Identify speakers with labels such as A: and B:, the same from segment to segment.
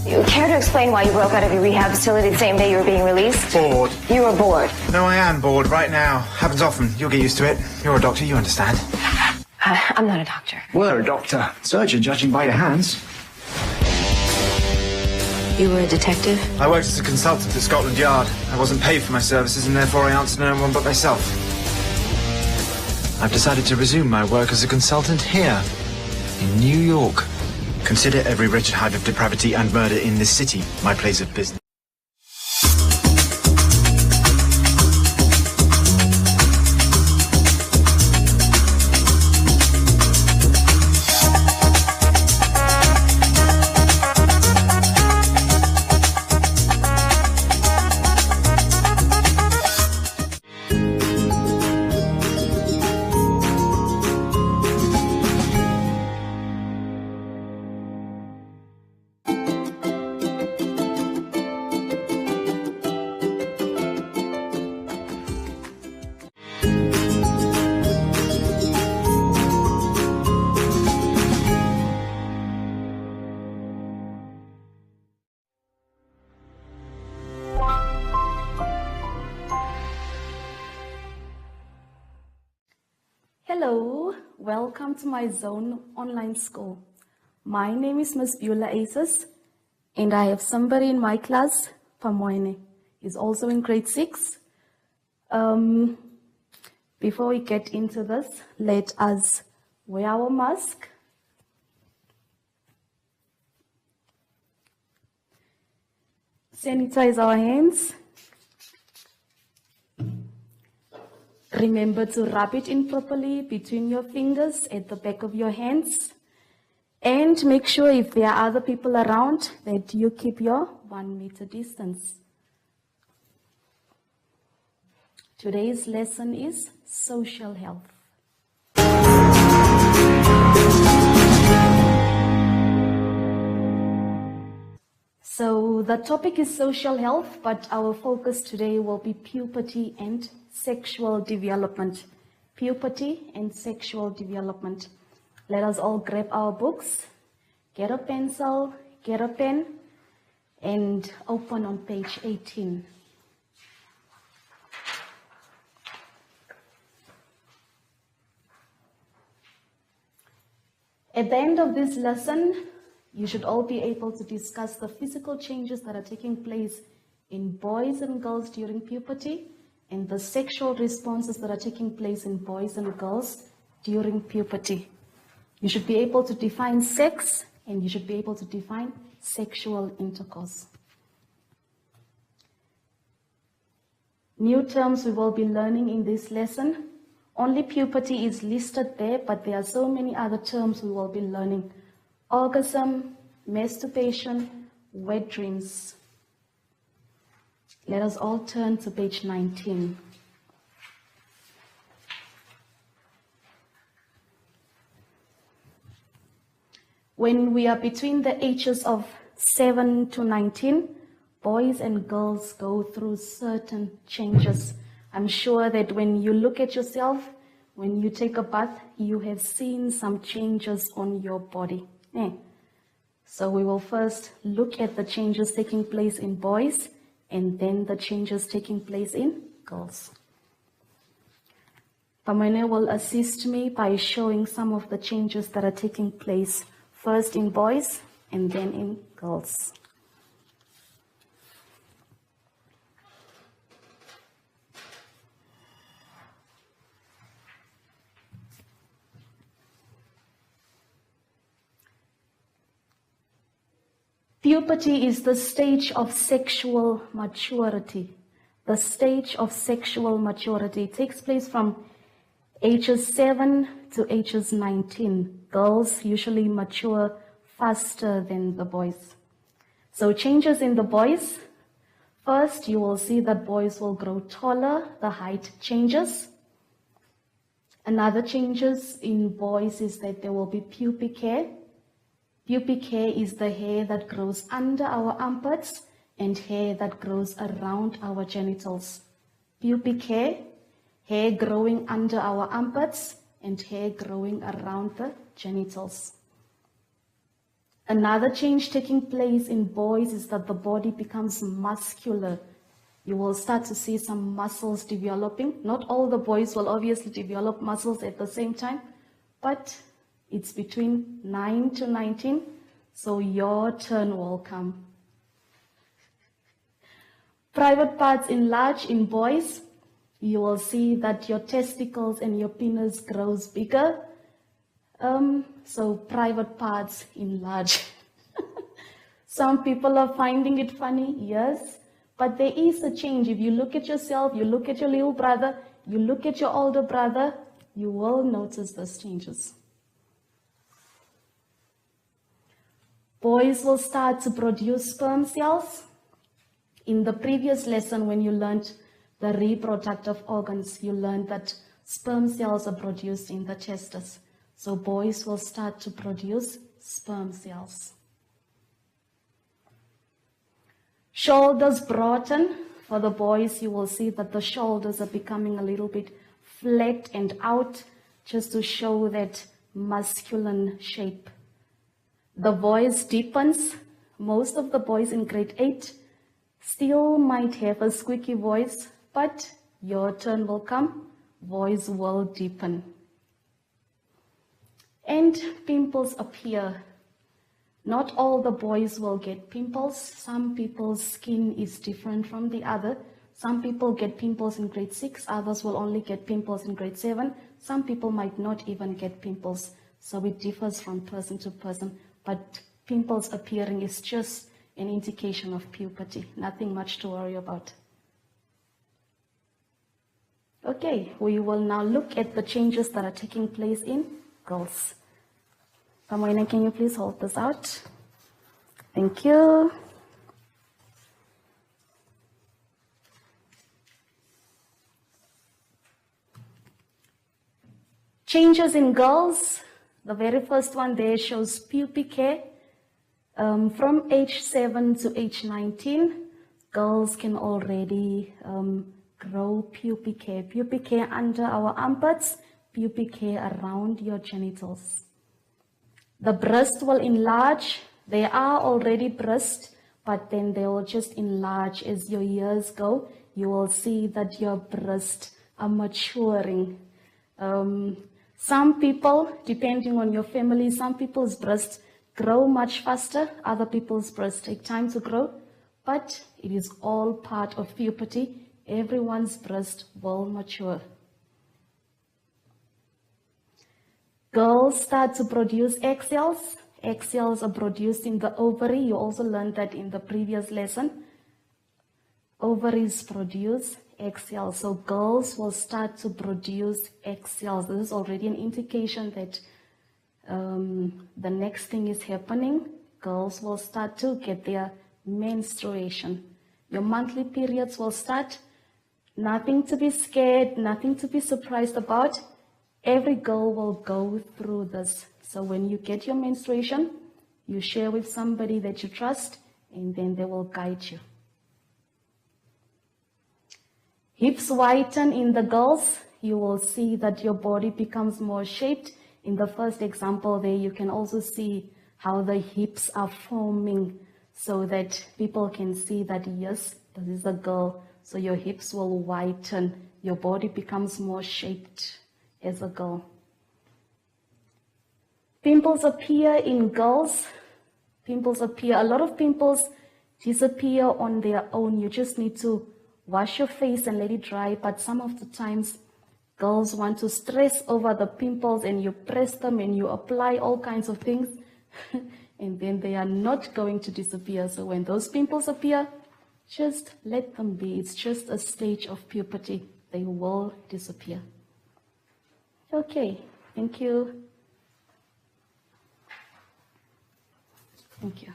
A: You care to explain why you broke out of your rehab facility the same day you were being released?
B: Bored.
A: You were bored.
B: No, I am bored right now. Happens often. You'll get used to it. You're a doctor, you understand.
A: I'm not a doctor.
B: Were a doctor. Surgeon, judging by your hands.
A: You were a detective?
B: I worked as a consultant at Scotland Yard. I wasn't paid for my services and therefore I answered no one but myself. I've decided to resume my work as a consultant here, in New York. Consider every wretched hive of depravity and murder in this city my place of business.
C: Hello, welcome to MyZone online school. My name is Ms. Beulah Aces, and I have somebody in my class, Pamoine. He's also in grade 6. Before we get into this, let us wear our mask. Sanitize our hands. Remember to rub it in properly between your fingers at the back of your hands. And make sure if there are other people around that you keep your 1 meter distance. Today's lesson is social health. So the topic is social health, but our focus today will be puberty and sexual development. Puberty and sexual development. Let us all grab our books, get a pencil, get a pen, and open on page 18. At the end of this lesson, you should all be able to discuss the physical changes that are taking place in boys and girls during puberty and the sexual responses that are taking place in boys and girls during puberty. You should be able to define sex and you should be able to define sexual intercourse. New terms we will be learning in this lesson. Only puberty is listed there, but there are so many other terms we will be learning. Orgasm, masturbation, wet dreams. Let us all turn to page 19. When we are between the ages of 7 to 19, boys and girls go through certain changes. I'm sure that when you look at yourself, when you take a bath, you have seen some changes on your body. So we will first look at the changes taking place in boys and then the changes taking place in girls. Pamene will assist me by showing some of the changes that are taking place first in boys and then in girls. Puberty is the stage of sexual maturity. The stage of sexual maturity takes place from ages 7 to ages 19. Girls usually mature faster than the boys. So changes in the boys. First, you will see that boys will grow taller, the height changes. Another changes in boys is that there will be pubic hair. Pubic hair is the hair that grows under our armpits and hair that grows around our genitals. Pubic hair, hair growing under our armpits and hair growing around the genitals. Another change taking place in boys is that the body becomes muscular. You will start to see some muscles developing. Not all the boys will obviously develop muscles at the same time, but it's between 9 to 19, so your turn will come. Private parts enlarge in boys. You will see that your testicles and your penis grows bigger. So private parts enlarge. Some people are finding it funny, yes, but there is a change. If you look at yourself, you look at your little brother, you look at your older brother, you will notice those changes. Boys will start to produce sperm cells. In the previous lesson, when you learned the reproductive organs, you learned that sperm cells are produced in the testes. So boys will start to produce sperm cells. Shoulders broaden. For the boys, you will see that the shoulders are becoming a little bit flat and out, just to show that masculine shape. The voice deepens. Most of the boys in grade 8 still might have a squeaky voice, but your turn will come. Voice will deepen. And pimples appear. Not all the boys will get pimples. Some people's skin is different from the other. Some people get pimples in grade 6, others will only get pimples in grade 7. Some people might not even get pimples. So it differs from person to person. But pimples appearing is just an indication of puberty. Nothing much to worry about. Okay, we will now look at the changes that are taking place in girls. Pamoina, can you please hold this out? Thank you. Changes in girls. The very first one there shows pubic hair. From age 7 to age 19, girls can already grow pubic hair. Pubic hair under our armpits, pubic hair around your genitals. The breast will enlarge. They are already breast, but then they will just enlarge as your years go. You will see that your breasts are maturing. Some people, depending on your family, some people's breasts grow much faster. Other people's breasts take time to grow, but it is all part of puberty. Everyone's breast will mature. Girls start to produce egg cells. Egg cells are produced in the ovary. You also learned that in the previous lesson. Ovaries produce egg cells. So girls will start to produce egg cells. This is already an indication that the next thing is happening. Girls will start to get their menstruation. Your monthly periods will start. Nothing to be scared, nothing to be surprised about. Every girl will go through this. So when you get your menstruation, you share with somebody that you trust, and then they will guide you. Hips whiten in the girls. You will see that your body becomes more shaped. In the first example there, you can also see how the hips are forming so that people can see that, yes, this is a girl. So your hips will whiten. Your body becomes more shaped as a girl. Pimples appear in girls. Pimples appear. A lot of pimples disappear on their own. You just need to wash your face and let it dry. But some of the times, girls want to stress over the pimples and you press them and you apply all kinds of things. And then they are not going to disappear. So when those pimples appear, just let them be. It's just a stage of puberty. They will disappear. Okay, thank you. Thank you.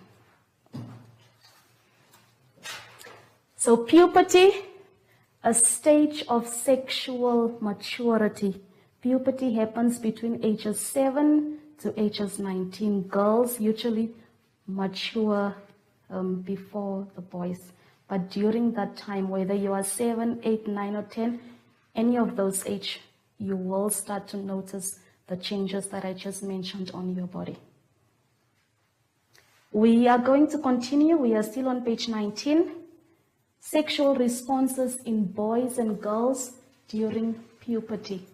C: So puberty, a stage of sexual maturity. Puberty happens between ages 7 to ages 19. Girls usually mature before the boys. But during that time, whether you are 7, 8, 9, or 10, any of those age, you will start to notice the changes that I just mentioned on your body. We are going to continue. We are still on page 19. Sexual responses in boys and girls during puberty.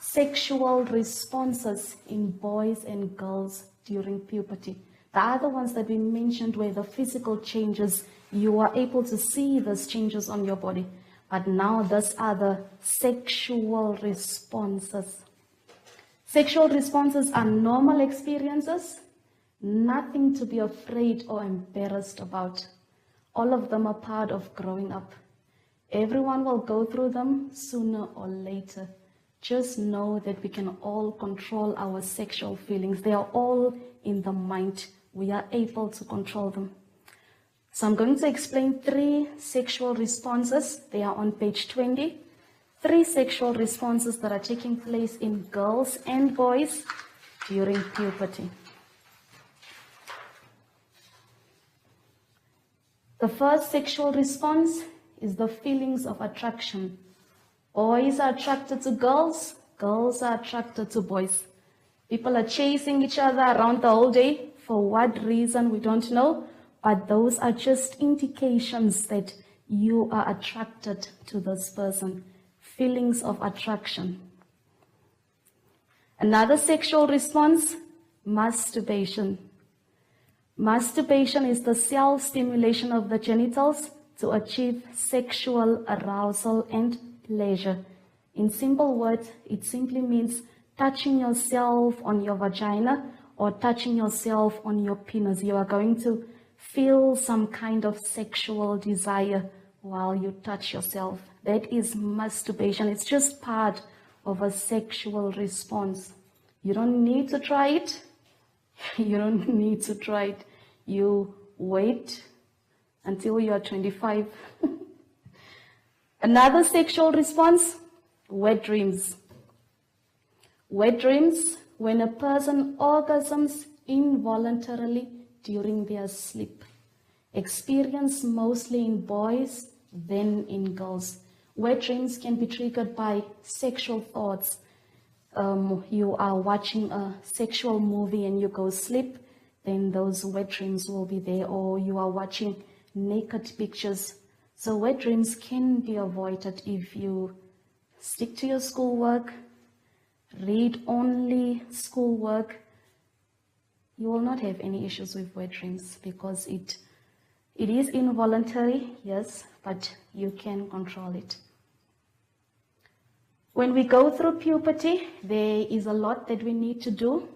C: Sexual responses in boys and girls during puberty. The other ones that we mentioned were the physical changes. You are able to see those changes on your body. But now these are the sexual responses. Sexual responses are normal experiences, nothing to be afraid or embarrassed about. All of them are part of growing up. Everyone will go through them sooner or later. Just know that we can all control our sexual feelings. They are all in the mind. We are able to control them. So I'm going to explain 3 sexual responses. They are on page 20. 3 sexual responses that are taking place in girls and boys during puberty. The first sexual response is the feelings of attraction. Boys are attracted to girls, girls are attracted to boys. People are chasing each other around the whole day. For what reason, we don't know. But those are just indications that you are attracted to this person. Feelings of attraction. Another sexual response, masturbation. Masturbation is the self-stimulation of the genitals to achieve sexual arousal and pleasure. In simple words, it simply means touching yourself on your vagina or touching yourself on your penis. You are going to feel some kind of sexual desire while you touch yourself. That is masturbation. It's just part of a sexual response. You don't need to try it. You don't need to try it. You wait until you are 25. Another sexual response, wet dreams. Wet dreams, when a person orgasms involuntarily during their sleep. Experienced mostly in boys, then in girls. Wet dreams can be triggered by sexual thoughts. You are watching a sexual movie and you go sleep, then those wet dreams will be there. Or you are watching naked pictures. So wet dreams can be avoided if you stick to your schoolwork, read only schoolwork. You will not have any issues with wet dreams because it is involuntary, yes, but you can control it. When we go through puberty, there is a lot that we need to do.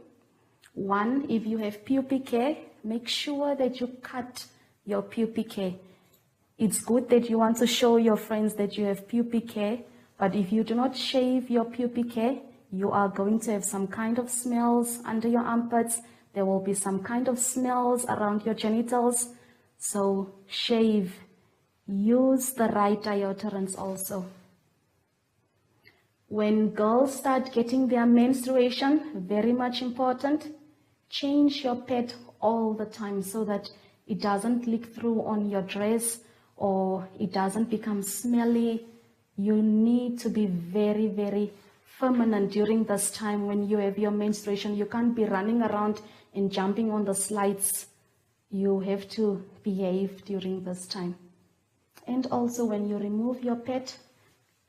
C: One, if you have pubic hair, make sure that you cut your pubic hair. It's good that you want to show your friends that you have pubic hair, but if you do not shave your pubic hair, you are going to have some kind of smells under your armpits. There will be some kind of smells around your genitals. So shave. Use the right deodorants also. When girls start getting their menstruation, very much important, change your pad all the time so that it doesn't leak through on your dress or it doesn't become smelly. You need to be very, very feminine during this time when you have your menstruation. You can't be running around and jumping on the slides. You have to behave during this time. And also when you remove your pad,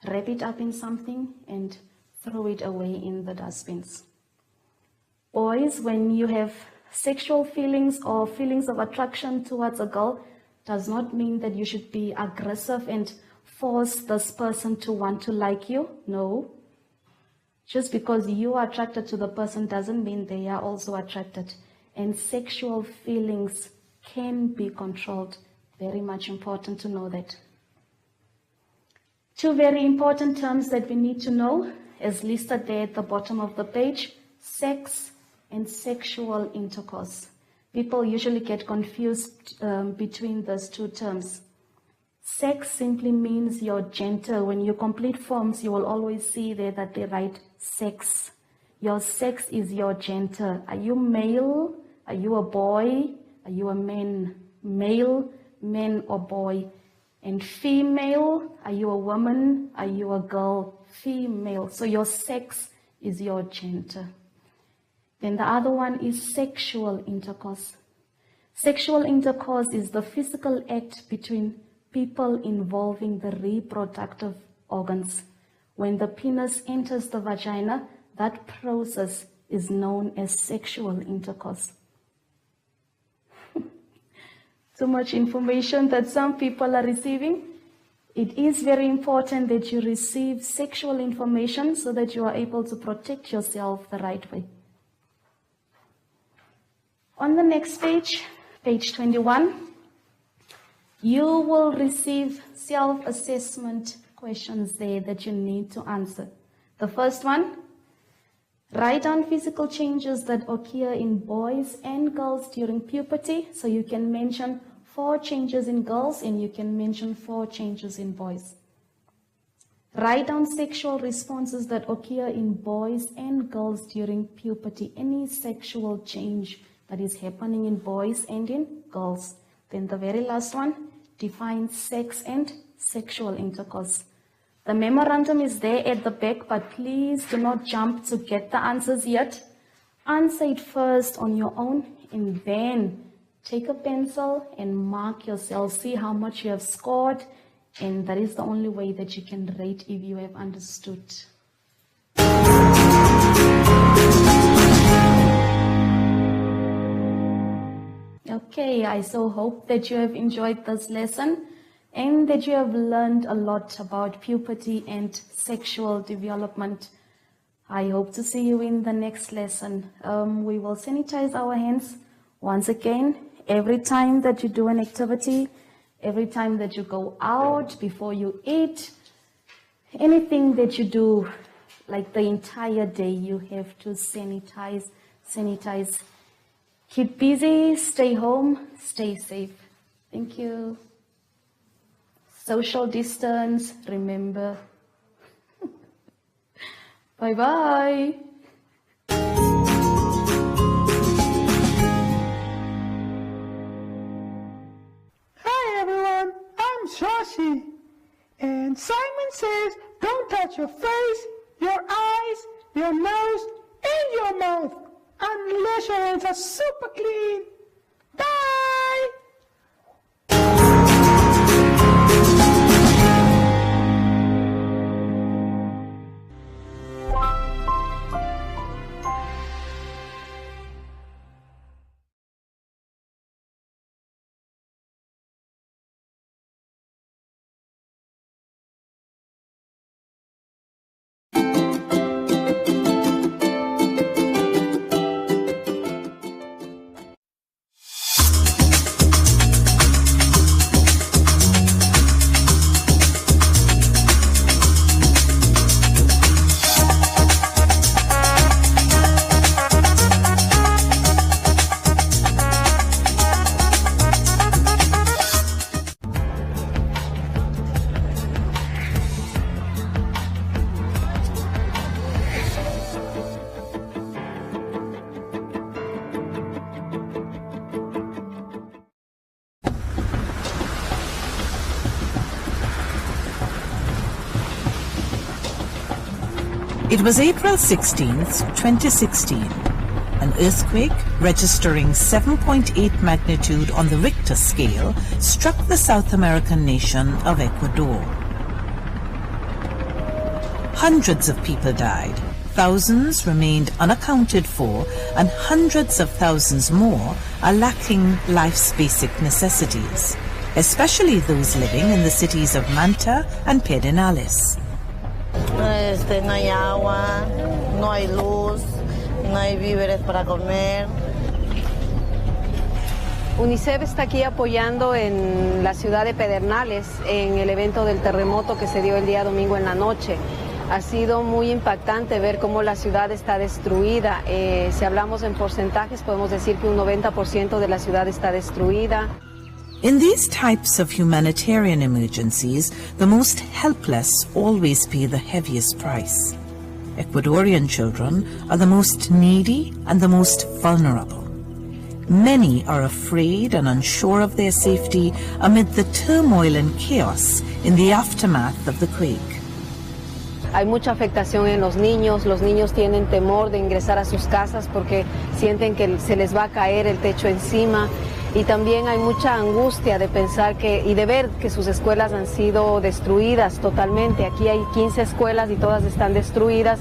C: wrap it up in something and throw it away in the dustbins. Boys, when you have sexual feelings or feelings of attraction towards a girl, does not mean that you should be aggressive and force this person to want to like you. No. Just because you are attracted to the person doesn't mean they are also attracted. And sexual feelings can be controlled. Very much important to know that. 2 very important terms that we need to know, as listed there at the bottom of the page, sex and sexual intercourse. People usually get confused between those 2 terms. Sex simply means your gender. When you complete forms, you will always see there that they write sex. Your sex is your gender. Are you male? Are you a boy? Are you a man? Male, man or boy? And female, are you a woman? Are you a girl? Female. So your sex is your gender. Then the other one is sexual intercourse. Sexual intercourse is the physical act between people involving the reproductive organs. When the penis enters the vagina, that process is known as sexual intercourse. Too much information that some people are receiving. It is very important that you receive sexual information so that you are able to protect yourself the right way. On the next page, page 21, you will receive self-assessment questions there that you need to answer. The first one, write down physical changes that occur in boys and girls during puberty. So you can mention 4 changes in girls and you can mention 4 changes in boys. Write down sexual responses that occur in boys and girls during puberty. Any sexual change that is happening in boys and in girls. Then the very last one, define sex and sexual intercourse. The memorandum is there at the back, but please do not jump to get the answers yet. Answer it first on your own and then take a pencil and mark yourself. See how much you have scored, and that is the only way that you can rate if you have understood. Okay, I so hope that you have enjoyed this lesson and that you have learned a lot about puberty and sexual development. I hope to see you in the next lesson. We will sanitize our hands once again every time that you do an activity, every time that you go out, before you eat, anything that you do, like the entire day, you have to sanitize. Keep busy, stay home, stay safe. Thank you. Social distance, remember. Bye-bye.
D: Hi everyone, I'm Shashi. And Simon says don't touch your face, your eyes, your nose, and your mouth unless your hands are super clean. Bye!
E: It was April 16th, 2016. An earthquake registering 7.8 magnitude on the Richter scale struck the South American nation of Ecuador. Hundreds of people died, thousands remained unaccounted for, and hundreds of thousands more are lacking life's basic necessities, especially those living in the cities of Manta and Pedernales.
F: No hay agua, no hay luz, no hay víveres para comer.
G: UNICEF está aquí apoyando en la ciudad de Pedernales en el evento del terremoto que se dio el día domingo en la noche. Ha sido muy impactante ver cómo la ciudad está destruida. Si hablamos en porcentajes, podemos decir que un 90% de la ciudad está destruida.
E: In these types of humanitarian emergencies, the most helpless always pay the heaviest price. Ecuadorian children are the most needy and the most vulnerable. Many are afraid and unsure of their safety amid the turmoil and chaos in the aftermath of the quake.
G: Hay mucha afectación en los niños tienen temor de ingresar a sus casas porque sienten que se les va a caer el techo encima. Y también hay mucha angustia de pensar y de ver que sus escuelas han sido destruidas totalmente. Aquí hay 15 escuelas y todas están destruidas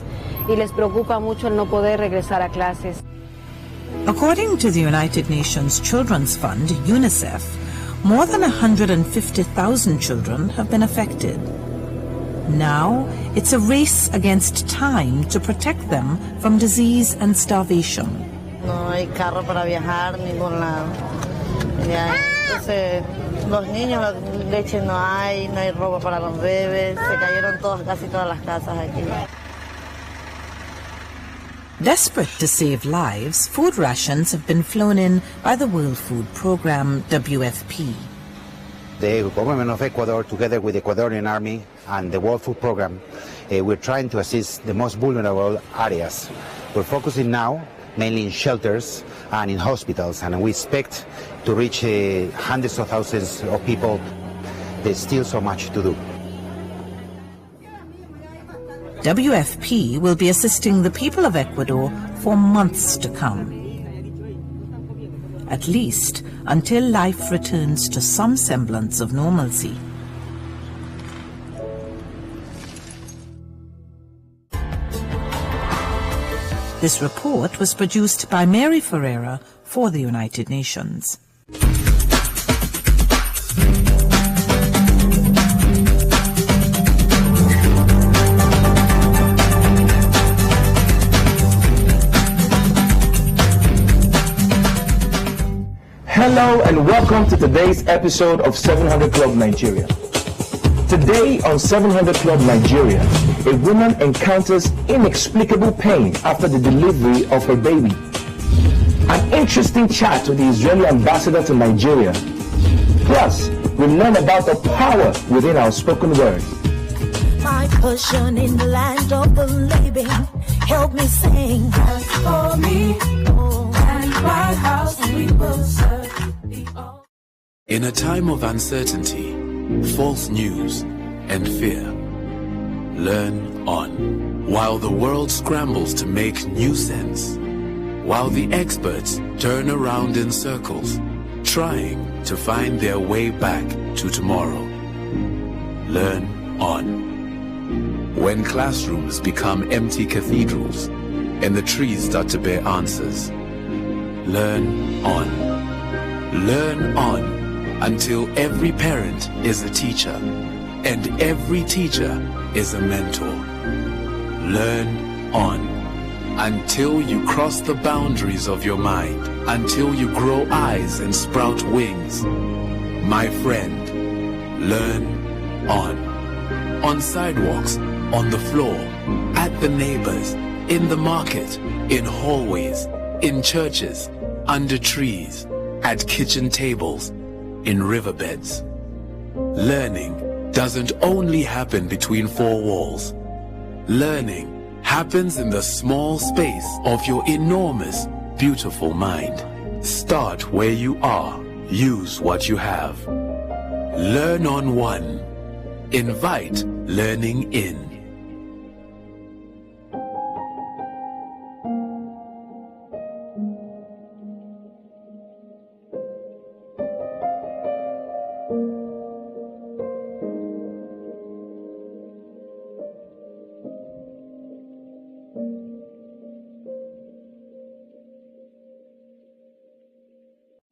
G: y les preocupa mucho el no poder regresar a clases.
E: According to the United Nations Children's Fund, UNICEF, more than 150,000 children have been affected. Now, it's a race against time to protect them from disease and starvation.
F: No hay carro para viajar a ningún lado. Ya, entonces, los niños, leche no hay ropa para los bebés, se cayeron casi todas las casas aquí.
E: Desperate to save lives, food rations have been flown in by the World Food Programme, WFP.
H: The government of Ecuador, together with the Ecuadorian Army and the World Food Programme, we're trying to assist the most vulnerable areas. We're focusing now mainly in shelters and in hospitals, and we expect to reach hundreds of thousands of people. There's still so much to do.
E: WFP will be assisting the people of Ecuador for months to come. At least until life returns to some semblance of normalcy. This report was produced by Mary Ferreira for the United Nations.
I: Hello and welcome to today's episode of 700 Club Nigeria. Today on 700 Club Nigeria, a woman encounters inexplicable pain after the delivery of her baby. An interesting chat with the Israeli ambassador to Nigeria. Plus, we learn about the power within our spoken word.
J: My portion in the land of the living, help me sing. As for me, and my house we will serve thee all.
K: In a time of uncertainty, false news and fear, learn on. While the world scrambles to make new sense, while the experts turn around in circles, trying to find their way back to tomorrow, learn on. When classrooms become empty cathedrals and the trees start to bear answers, learn on. Learn on until every parent is a teacher and every teacher is a mentor. Learn on until you cross the boundaries of your mind, until you grow eyes and sprout wings. My friend, learn on. On sidewalks, on the floor, at the neighbors, in the market, in hallways, in churches, under trees, at kitchen tables, in riverbeds. Learning doesn't only happen between four walls. Learning happens in the small space of your enormous, beautiful mind. Start where you are. Use what you have. Learn on one. Invite learning in.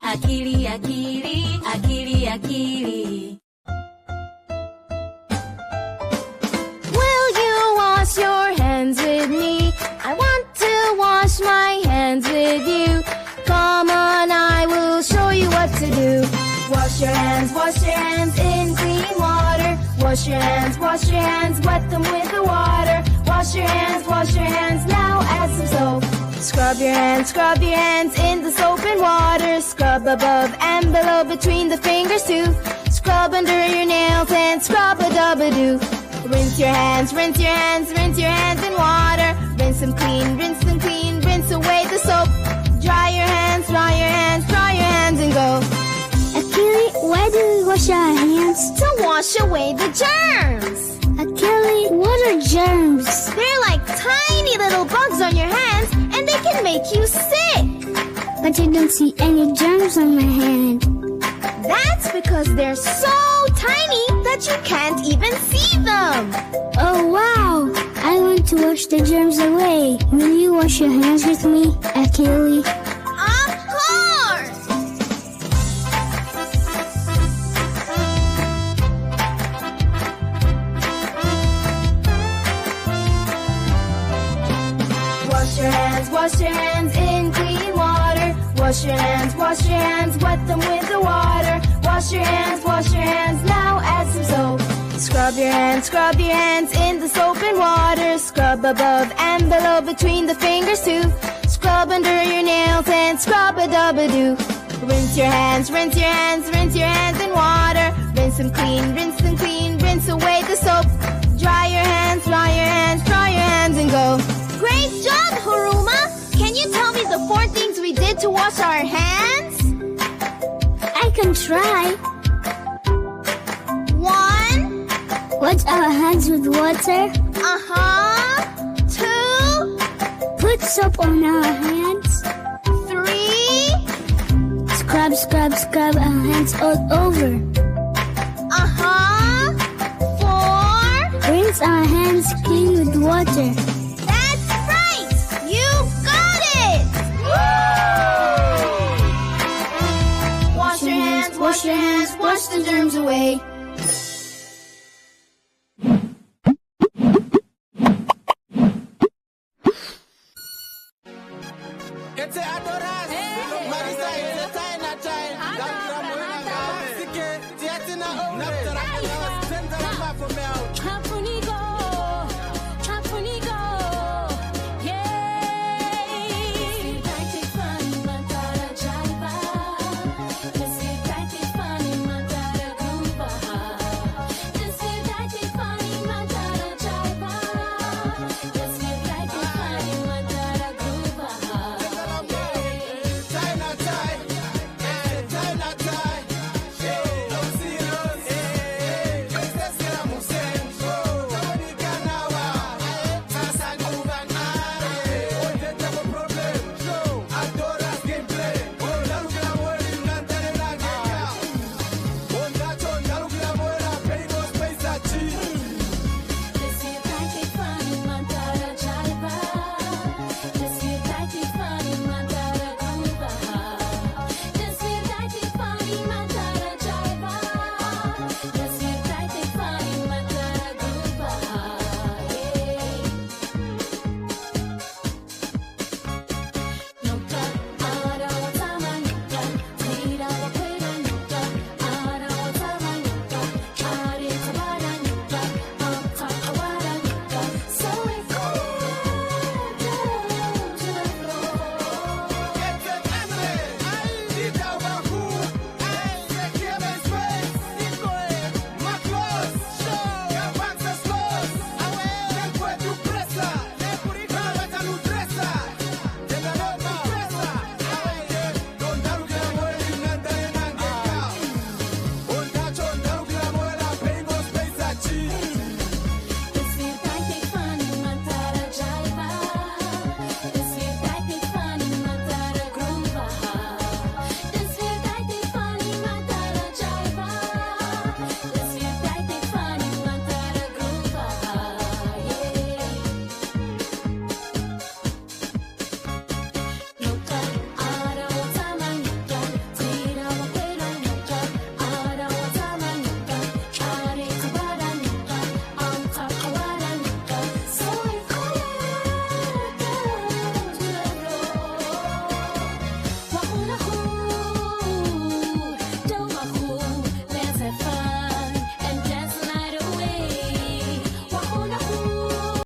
J: Akili, akili, akili, akili. Will you wash your hands with me? I want to wash my hands with you. Come on, I will show you what to do. Wash your hands in clean water. Wash your hands, wet them with the water. Wash your hands, now add some soap. Scrub your hands in the soap and water. Scrub above and below between the fingers too. Scrub under your nails and scrub-a-dub-a-doo. Rinse your hands in water. Rinse them clean, rinse away the soap. Dry your hands and go.
L: Akili, why do we wash our hands?
J: To wash away the germs.
L: Akili, what are germs?
J: They're like tiny little bugs on your hands and they can make you sick.
L: but I don't see any germs on my hand.
J: That's because they're so tiny that you can't even see them.
L: Oh wow! I want to wash the germs away. Will you wash your hands with me, Achille?
J: Of course! Wash your hands in clean water. Wash your hands, wet them with the water. Wash your hands, now add some soap. Scrub your hands in the soap and water. Scrub above and below between the fingers too. Scrub under your nails and scrub-a-dub-a-doo. Rinse your hands in water. Rinse them clean, rinse away the soap. Dry your hands and go. Great job, Haruma! Can you tell me the 4 things we did to wash our hands?
L: I can try.
J: 1.
L: Wash our hands with water.
J: 2.
L: Put soap on our hands.
J: 3.
L: Scrub our hands all over.
J: 4.
L: Rinse our hands clean with water.
J: That's right! You got it! Wash your hands, wash the germs away.